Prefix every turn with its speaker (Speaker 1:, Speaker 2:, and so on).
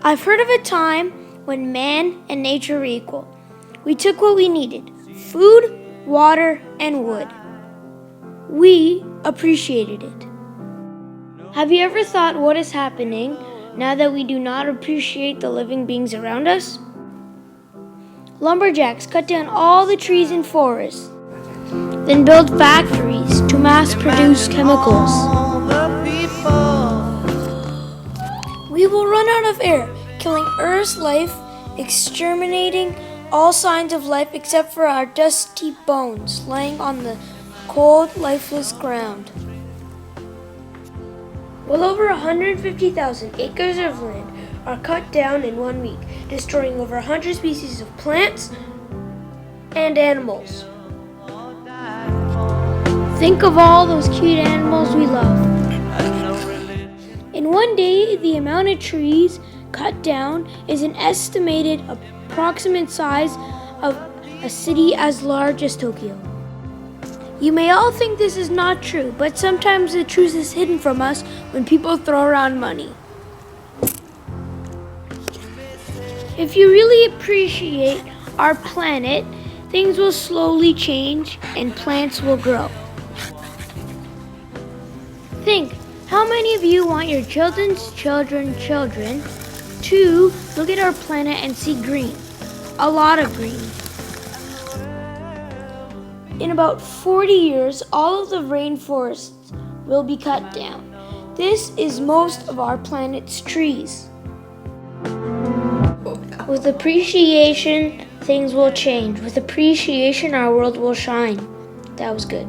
Speaker 1: I've heard of a time when man and nature were equal. We took what we needed: food, water, and wood. We appreciated it. Have you ever thought what is happening now that we do not appreciate the living beings around us? Lumberjacks cut down all the trees in forests, then build factories to mass produce chemicals. We will run out of air, killing Earth's life, exterminating all signs of life except for our dusty bones lying on the cold, lifeless ground. Well over 150,000 acres of land are cut down in 1 week, destroying over 100 species of plants and animals. Think of all those cute animals we love. In 1 day, the amount of trees cut down is an estimated approximate size of a city as large as Tokyo. You may all think this is not true, but sometimes the truth is hidden from us when people throw around money. If you really appreciate our planet, things will slowly change and plants will grow. Think, how many of you want your children's children to look at our planet and see green? A lot of green. In about 40 years, all of the rainforests will be cut down. This is most of our planet's trees. With appreciation, things will change. With appreciation, our world will shine. That was good.